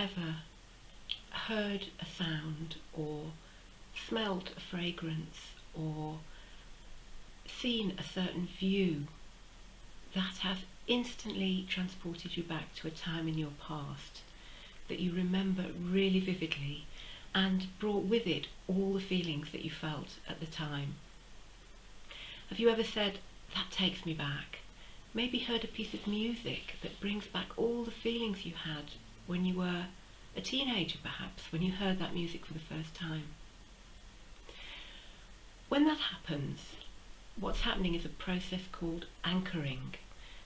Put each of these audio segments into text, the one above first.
ever heard a sound or smelled a fragrance or seen a certain view that has instantly transported you back to a time in your past that you remember really vividly and brought with it all the feelings that you felt at the time? Have you ever said, that takes me back? Maybe heard a piece of music that brings back all the feelings you had when you were a teenager, perhaps, when you heard that music for the first time. When that happens, what's happening is a process called anchoring.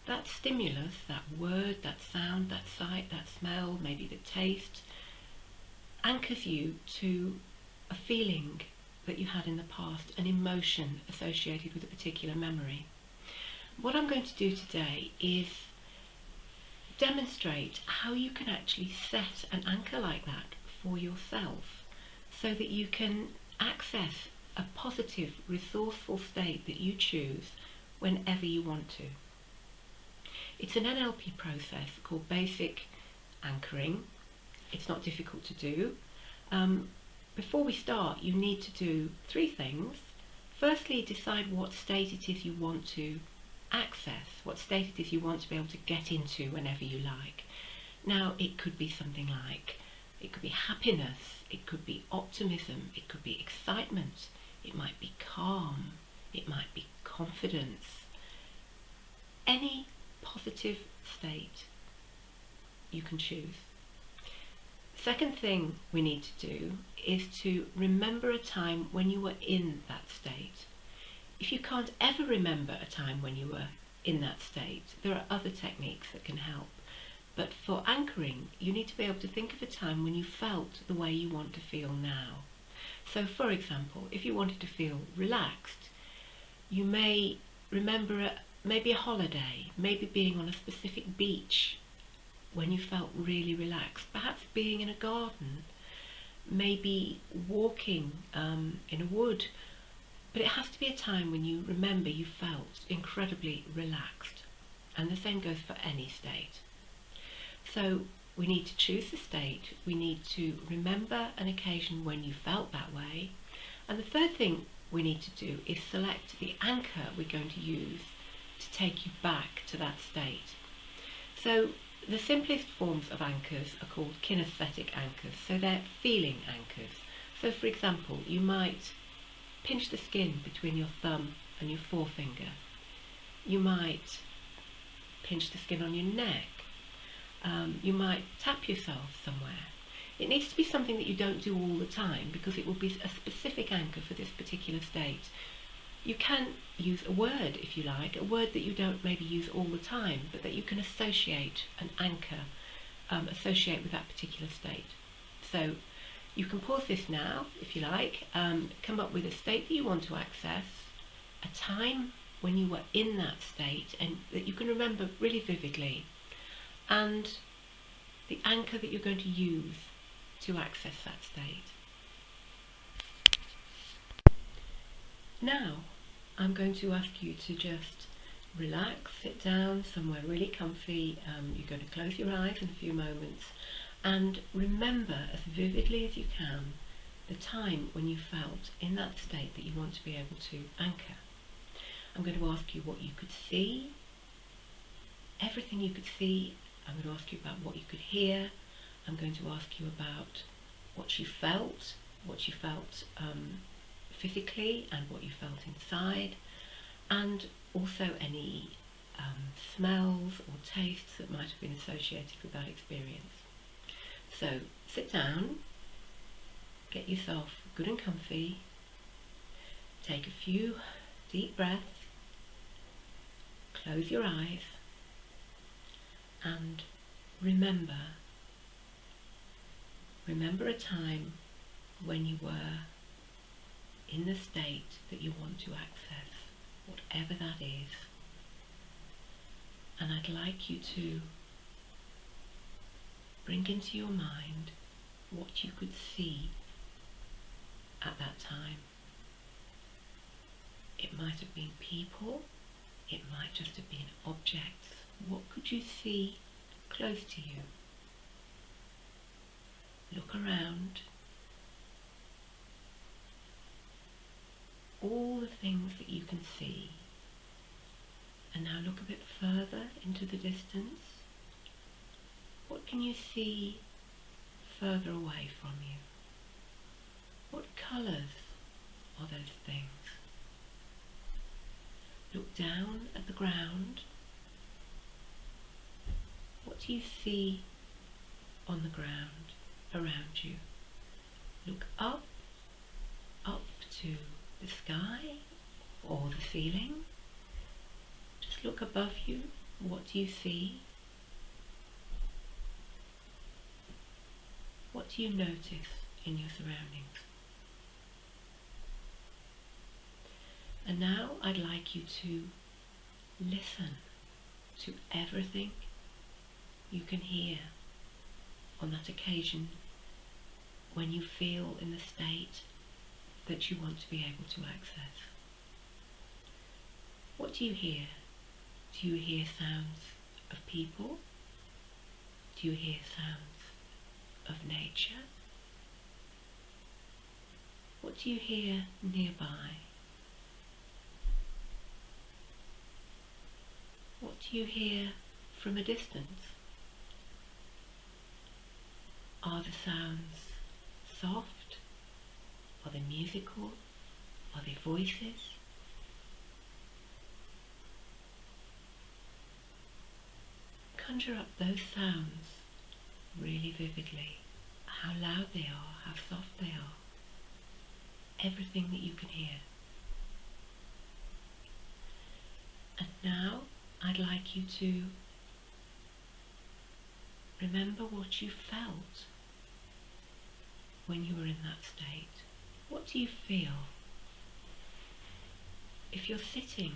That stimulus, that word, that sound, that sight, that smell, maybe the taste, anchors you to a feeling that you had in the past, an emotion associated with a particular memory. What I'm going to do today is demonstrate how you can actually set an anchor like that for yourself so that you can access a positive, resourceful state that you choose whenever you want to. It's an NLP process called basic anchoring. It's not difficult to do. Before we start, you need to do three things. Firstly, decide what state it is you want to access, what state it is you want to be able to get into whenever you like. Now, it could be something like, it could be happiness, it could be optimism, it could be excitement, it might be calm, it might be confidence. Any positive state you can choose. Second thing we need to do is to remember a time when you were in that state. If you can't ever remember a time when you were in that state, there are other techniques that can help. But for anchoring, you need to be able to think of a time when you felt the way you want to feel now. So, for example, if you wanted to feel relaxed, you may remember maybe a holiday, maybe being on a specific beach when you felt really relaxed, perhaps being in a garden, maybe walking in a wood. But it has to be a time when you remember you felt incredibly relaxed. And the same goes for any state. So we need to choose the state, we need to remember an occasion when you felt that way, and the third thing we need to do is select the anchor we're going to use to take you back to that state. So the simplest forms of anchors are called kinesthetic anchors, so they're feeling anchors. So for example, you might pinch the skin between your thumb and your forefinger. You might pinch the skin on your neck. You might tap yourself somewhere. It needs to be something that you don't do all the time because it will be a specific anchor for this particular state. You can use a word if you like, a word that you don't maybe use all the time, but that you can associate an anchor, associate with that particular state. So you can pause this now if you like, come up with a state that you want to access, a time when you were in that state and that you can remember really vividly, and the anchor that you're going to use to access that state. Now I'm going to ask you to just relax, sit down somewhere really comfy. You're going to close your eyes in a few moments and remember as vividly as you can the time when you felt in that state that you want to be able to anchor. I'm going to ask you what you could see, everything you could see. I'm going to ask you about what you could hear. I'm going to ask you about what you felt physically and what you felt inside, and also any smells or tastes that might have been associated with that experience. So sit down, get yourself good and comfy, take a few deep breaths, close your eyes, and remember a time when you were in the state that you want to access, whatever that is. And I'd like you to bring into your mind what you could see at that time. It might have been people, it might just have been objects. What could you see close to you? Look around. All the things that you can see. And now look a bit further into the distance. What can you see further away from you? What colours are those things? Look down at the ground. What do you see on the ground around you? Look up to the sky or the ceiling. Just look above you. What do you see? What do you notice in your surroundings? And now I'd like you to listen to everything you can hear on that occasion when you feel in the state that you want to be able to access. What do you hear? Do you hear sounds of people? Do you hear sounds of nature? What do you hear nearby? What do you hear from a distance? Are the sounds soft? Are they musical? Are they voices? Conjure up those sounds really vividly. How loud they are, how soft they are. Everything that you can hear. And now I'd like you to remember what you felt when you were in that state. What do you feel? If you're sitting,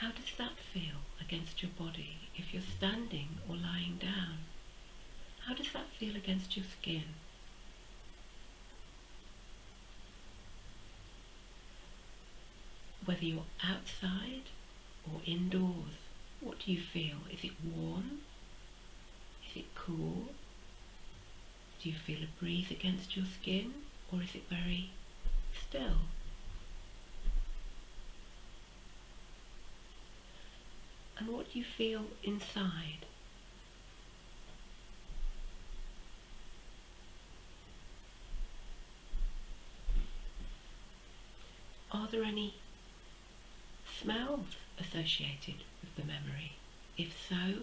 how does that feel against your body? If you're standing or lying down, how does that feel against your skin? Whether you're outside or indoors, what do you feel? Is it warm? Is it cool? Do you feel a breeze against your skin, or is it very still? And what do you feel inside? Are there any smells associated with the memory? If so,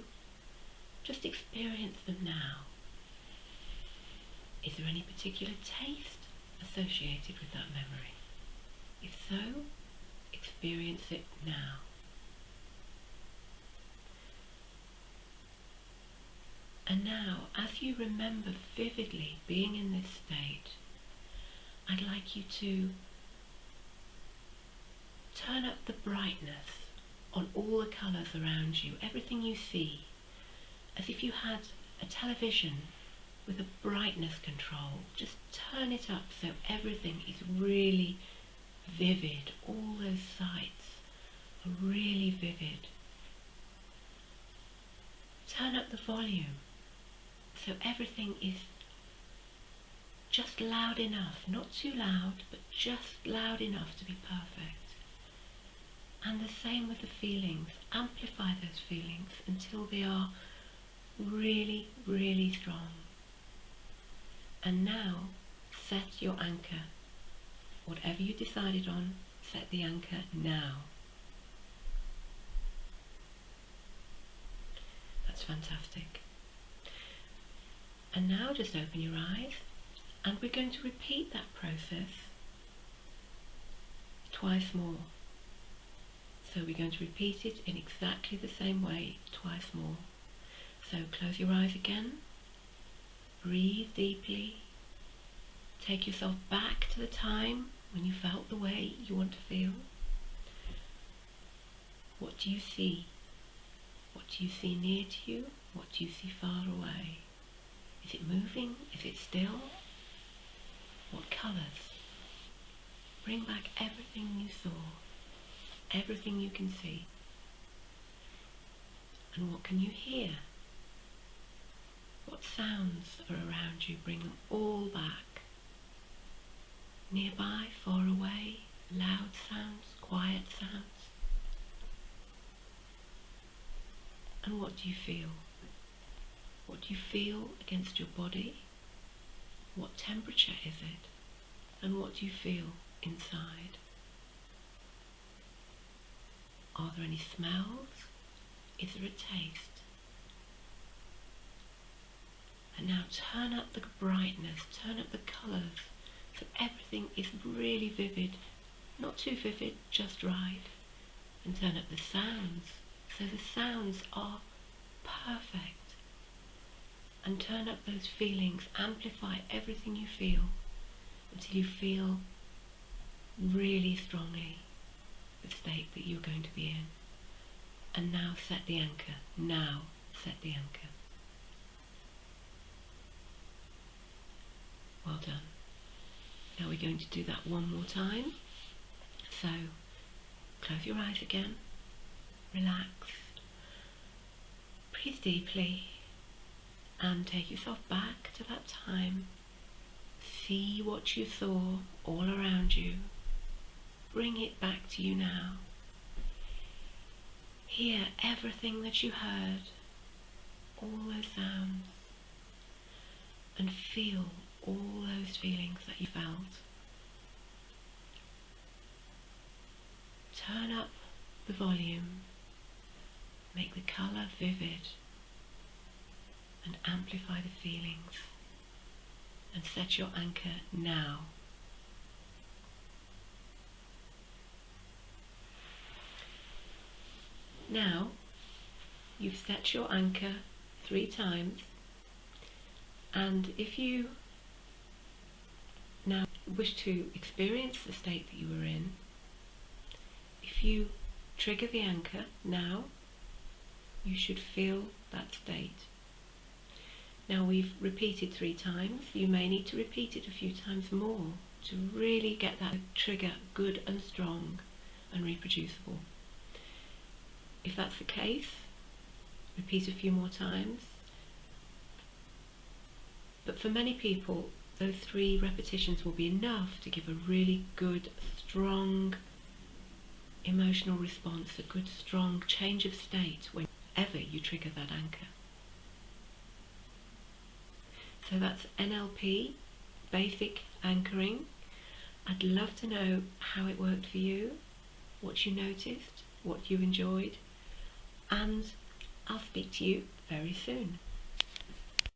just experience them now. Is there any particular taste associated with that memory? If so, experience it now. And now, as you remember vividly being in this state, I'd like you to turn up the brightness on all the colours around you, everything you see, as if you had a television with a brightness control. Just turn it up so everything is really vivid. All those sights are really vivid. Turn up the volume so everything is just loud enough, not too loud, but just loud enough to be perfect. And the same with the feelings. Amplify those feelings until they are really, really strong. And now, set your anchor. Whatever you decided on, set the anchor now. That's fantastic. And now just open your eyes, and we're going to repeat that process twice more. So we're going to repeat it in exactly the same way twice more. So close your eyes again, breathe deeply, take yourself back to the time when you felt the way you want to feel. What do you see? What do you see near to you? What do you see far away? Is it moving? Is it still? What colours? Bring back everything you saw, everything you can see. And what can you hear? What sounds are around you, bring them all back. Nearby, far away, loud sounds, quiet sounds. And what do you feel? What do you feel against your body? What temperature is it? And what do you feel inside? Are there any smells? Is there a taste? And now turn up the brightness, turn up the colours, so everything is really vivid, not too vivid, just right. And turn up the sounds, so the sounds are perfect. And turn up those feelings, amplify everything you feel until you feel really strongly the state that you're going to be in. And now set the anchor. Now set the anchor. Well done. Now we're going to do that one more time. So close your eyes again. Relax. Breathe deeply. And take yourself back to that time. See what you saw all around you. Bring it back to you now. Hear everything that you heard, all those sounds, and feel all those feelings that you felt. Turn up the volume, make the colour vivid, and amplify the feelings, and set your anchor now. Now you've set your anchor 3 times, and if you now wish to experience the state that you were in, if you trigger the anchor now, you should feel that state. Now we've repeated 3 times. You may need to repeat it a few times more to really get that trigger good and strong and reproducible. If that's the case, repeat a few more times. But for many people, those 3 repetitions will be enough to give a really good, strong emotional response, a good, strong change of state whenever you trigger that anchor. So that's NLP, basic anchoring. I'd love to know how it worked for you, what you noticed, what you enjoyed, and I'll speak to you very soon.